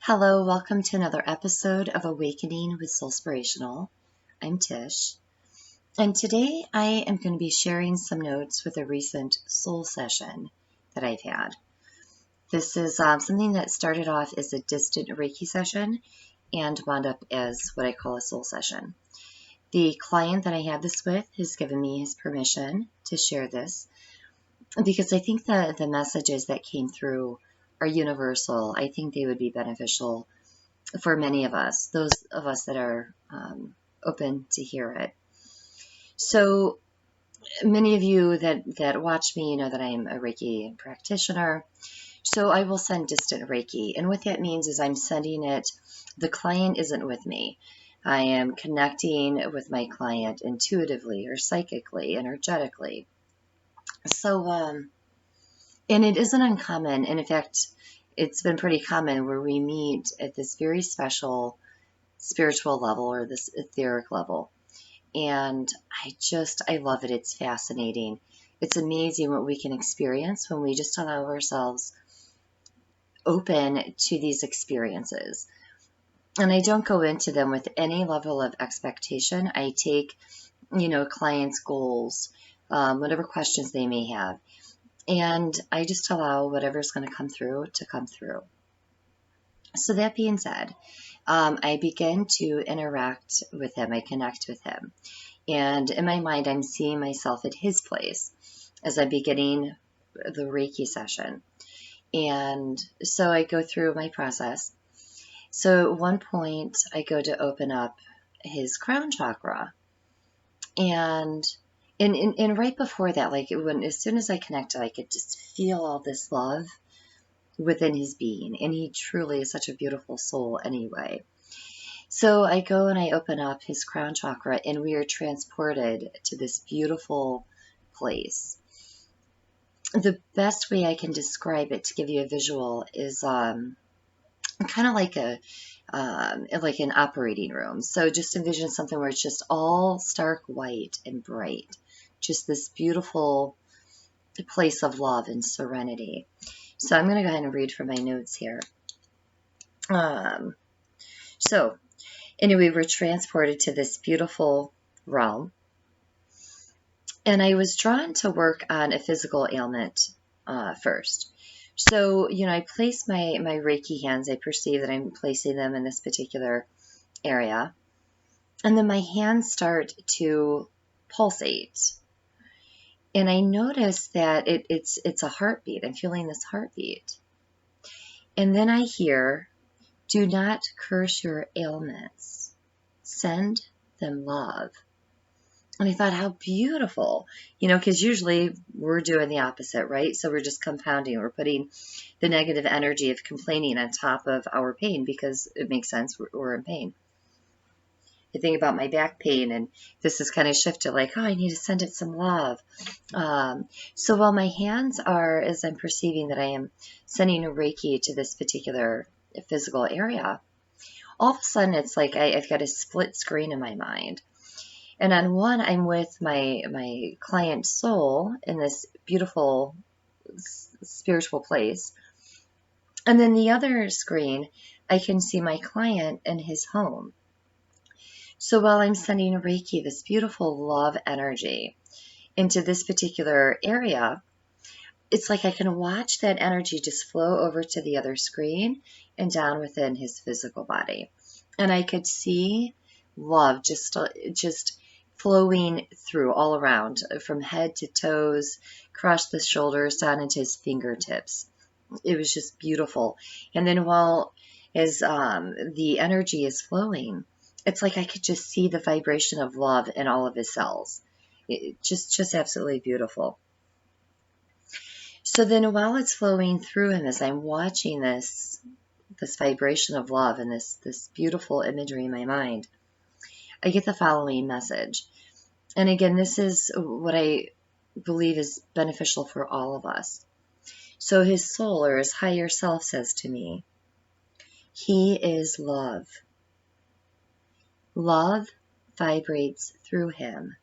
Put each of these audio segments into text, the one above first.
Hello, welcome to another episode of Awakening with Soulspirational. I'm Tish, and today I am going to be sharing some notes with a recent soul session that I've had. This is something that started off as a distant Reiki session and wound up as what I call a soul session. The client that I had this with has given me his permission to share this because I think the messages that came through are universal. I think they would be beneficial for many of us, those of us that are open to hear it. So many of you that watch me, you know that I am a Reiki practitioner. So I will send distant Reiki. And what that means is I'm sending it, the client isn't with me. I am connecting with my client intuitively or psychically, energetically. So, and it isn't uncommon. And in fact, it's been pretty common where we meet at this very special spiritual level or this etheric level. And I love it. It's fascinating. It's amazing what we can experience when we just allow ourselves open to these experiences. And I don't go into them with any level of expectation. I take, clients' goals, whatever questions they may have. And I just allow whatever's going to come through to come through. So that being said, I begin to interact with him. I connect with him. And in my mind, I'm seeing myself at his place as I'm beginning the Reiki session. And so I go through my process. So at one point, I go to open up his crown chakra. And right before that, as soon as I connected, I could just feel all this love within his being. And he truly is such a beautiful soul anyway. So I go and I open up his crown chakra, and we are transported to this beautiful place. The best way I can describe it to give you a visual is kind of like like an operating room. So just envision something where it's just all stark white and bright, just this beautiful place of love and serenity. So I'm going to go ahead and read from my notes here. So anyway, we're transported to this beautiful realm. And I was drawn to work on a physical ailment first. So, I place my Reiki hands. I perceive that I'm placing them in this particular area. And then my hands start to pulsate. And I notice that it's a heartbeat. I'm feeling this heartbeat. And then I hear, "Do not curse your ailments. Send them love." And I thought, how beautiful, because usually we're doing the opposite, right? So we're just compounding. We're putting the negative energy of complaining on top of our pain because it makes sense. We're in pain. I think about my back pain, and this is kind of shifted like, I need to send it some love. So while my hands are, as I'm perceiving that I am sending a Reiki to this particular physical area, all of a sudden it's like I've got a split screen in my mind. And on one, I'm with my client soul in this beautiful spiritual place. And then the other screen, I can see my client in his home. So while I'm sending Reiki, this beautiful love energy into this particular area, it's like I can watch that energy just flow over to the other screen and down within his physical body. And I could see love just flowing through all around, from head to toes, across the shoulders, down into his fingertips. It was just beautiful. And then as the energy is flowing, it's like I could just see the vibration of love in all of his cells. Just absolutely beautiful. So then while it's flowing through him, as I'm watching this vibration of love and this beautiful imagery in my mind, I get the following message. And again, this is what I believe is beneficial for all of us. So his soul or his higher self says to me, he is love. Love vibrates through him,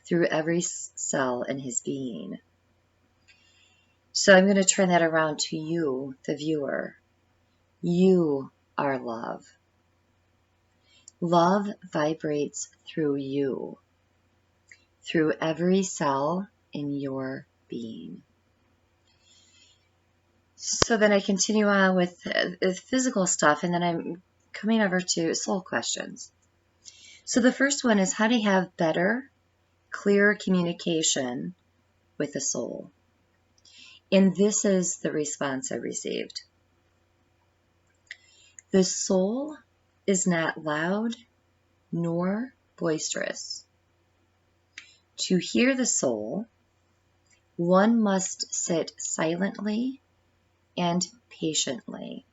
through every cell in his being. So I'm going to turn that around to you, the viewer. You are love. Love vibrates through you, through every cell in your being. So then I continue on with physical stuff, and then I'm coming over to soul questions. So the first one is how to have better, clearer communication with the soul. And this is the response I received. The soul is not loud nor boisterous. To hear the soul, one must sit silently and patiently.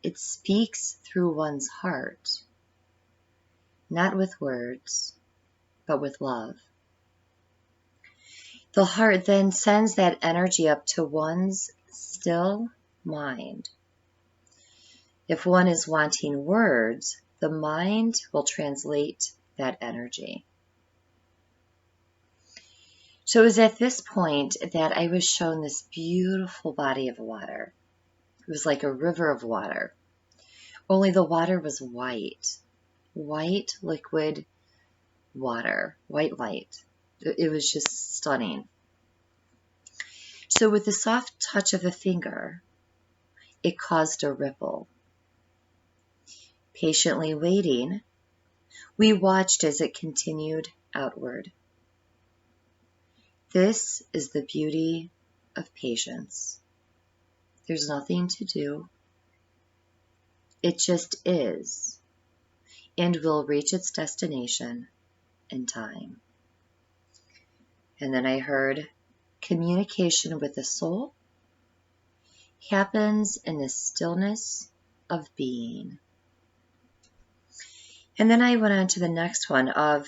It speaks through one's heart, not with words, but with love. The heart then sends that energy up to one's still mind. If one is wanting words, the mind will translate that energy. So it was at this point that I was shown this beautiful body of water. It was like a river of water, only the water was white liquid water, white light. It was just stunning. So with the soft touch of a finger, it caused a ripple. Patiently waiting, we watched as it continued outward. This is the beauty of patience. There's nothing to do. It just is, and will reach its destination in time. And then I heard communication with the soul happens in the stillness of being. And then I went on to the next one of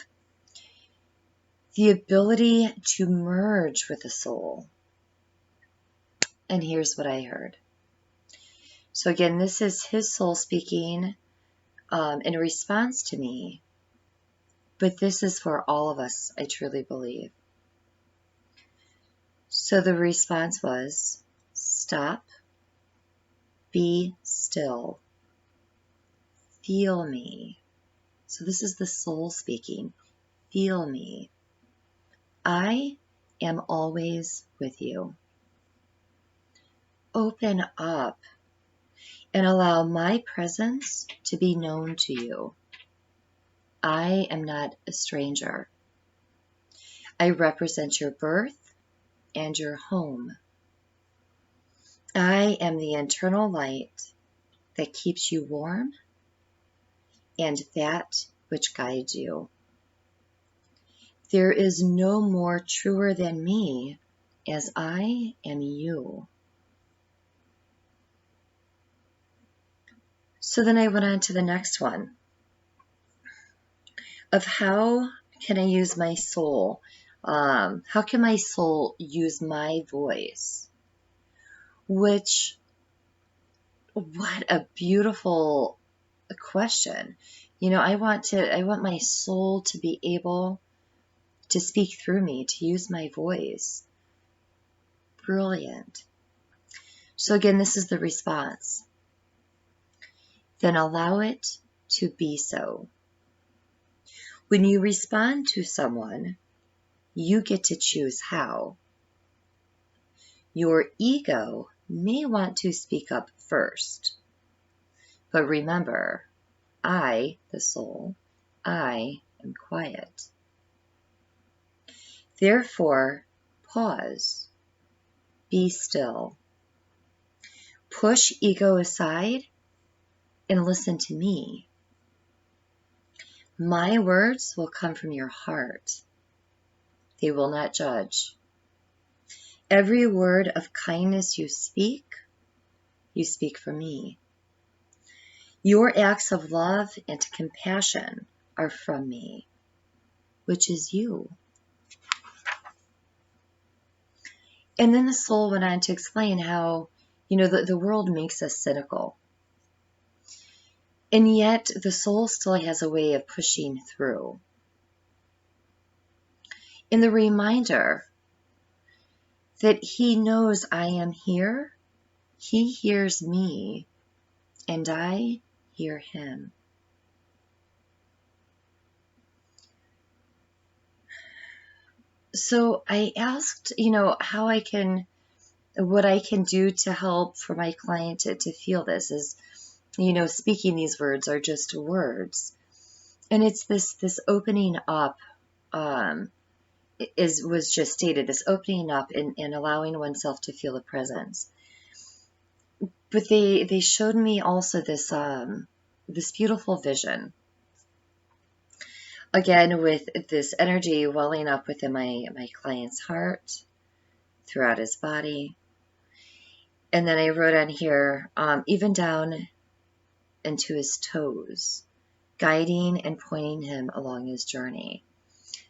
the ability to merge with the soul. And here's what I heard. So again, this is his soul speaking in response to me. But this is for all of us, I truly believe. So the response was, stop, be still, feel me. So this is the soul speaking. Feel me. I am always with you. Open up and allow my presence to be known to you. I am not a stranger. I represent your birth and your home. I am the internal light that keeps you warm and that which guides you. There is no more truer than me, as I am you. So then I went on to the next one of how can I use my soul? How can my soul use my voice? What a beautiful question. You know, I want my soul to be able to speak through me, to use my voice. Brilliant. So again, this is the response. Then allow it to be so. When you respond to someone, you get to choose how. Your ego may want to speak up first. But remember, I, the soul, I am quiet. Therefore, pause. Be still. Push ego aside and listen to me. My words will come from your heart. They will not judge. Every word of kindness you speak for me. Your acts of love and compassion are from me, which is you. And then the soul went on to explain how, the world makes us cynical. And yet the soul still has a way of pushing through. And the reminder that he knows I am here He hears me, and I hear him. So I asked, what I can do to help for my client to feel this is, speaking these words are just words. And it's this opening up, was just stated, this opening up and allowing oneself to feel the presence. But they showed me also this beautiful vision. Again, with this energy welling up within my client's heart, throughout his body. And then I wrote on here, even down into his toes, guiding and pointing him along his journey.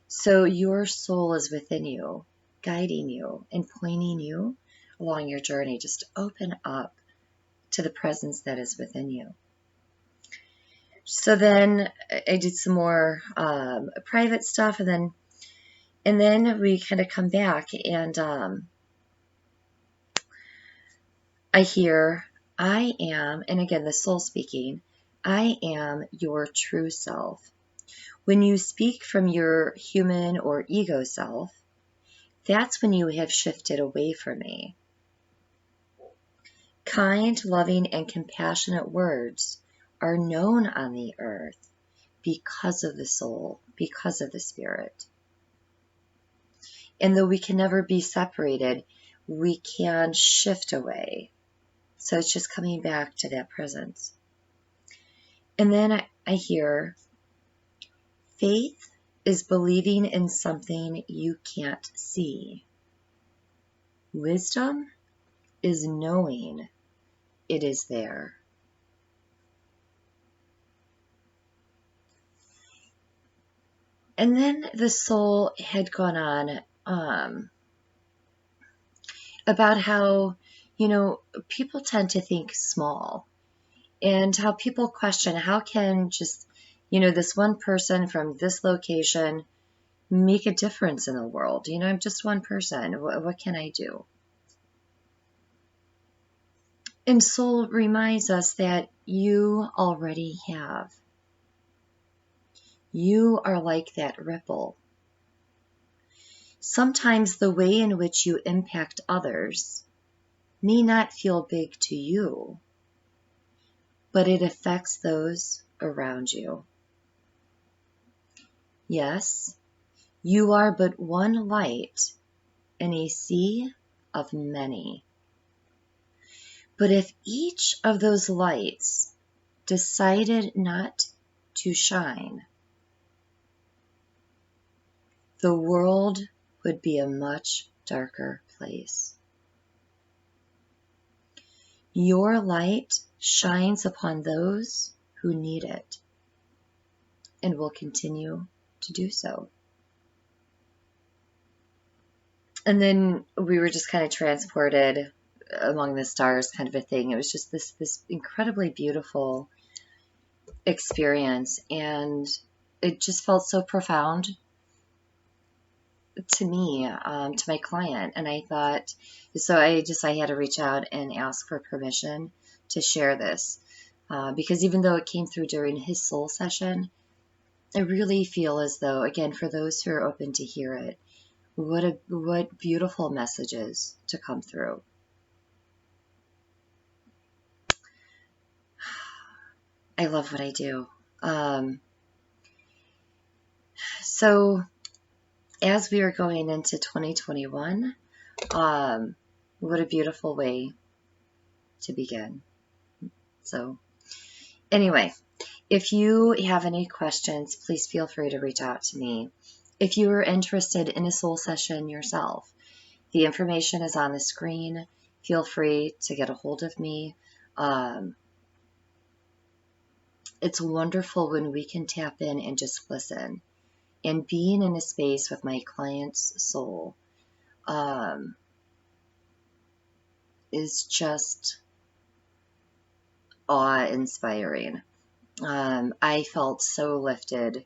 So your soul is within you, guiding you and pointing you along your journey. Just open up to the presence that is within you. So then I did some more private stuff, and then we kind of come back, and I hear, I am, and again, the soul speaking, I am your true self. When you speak from your human or ego self, that's when you have shifted away from me. Kind, loving, and compassionate words are known on the earth because of the soul, because of the spirit. And though we can never be separated, we can shift away. So it's just coming back to that presence. And then I hear, faith is believing in something you can't see. Wisdom is knowing it is there. And then the soul had gone on about how, people tend to think small, and how people question, how can just, this one person from this location make a difference in the world? I'm just one person. What can I do? And soul reminds us that you already have. You are like that ripple. Sometimes the way in which you impact others may not feel big to you, but it affects those around you. Yes, you are but one light in a sea of many. But if each of those lights decided not to shine, the world would be a much darker place. Your light shines upon those who need it, and will continue to do so. And then we were just kind of transported among the stars, kind of a thing. It was just this incredibly beautiful experience, and it just felt so profound to me, to my client. And I thought, so I had to reach out and ask for permission to share this, because even though it came through during his soul session, I really feel as though, again, for those who are open to hear it, what beautiful messages to come through. I love what I do. So as we are going into 2021, what a beautiful way to begin. So anyway, if you have any questions, please feel free to reach out to me. If you are interested in a soul session yourself, the information is on the screen. Feel free to get a hold of me. It's wonderful when we can tap in and just listen. And being in a space with my client's soul is just awe-inspiring. I felt so lifted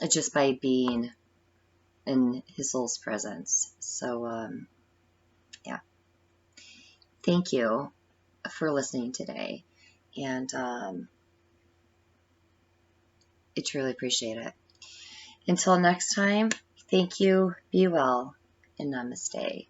just by being in his soul's presence. So, yeah. Thank you. for listening today. And I truly appreciate it. Until next time, thank you, be well, and namaste.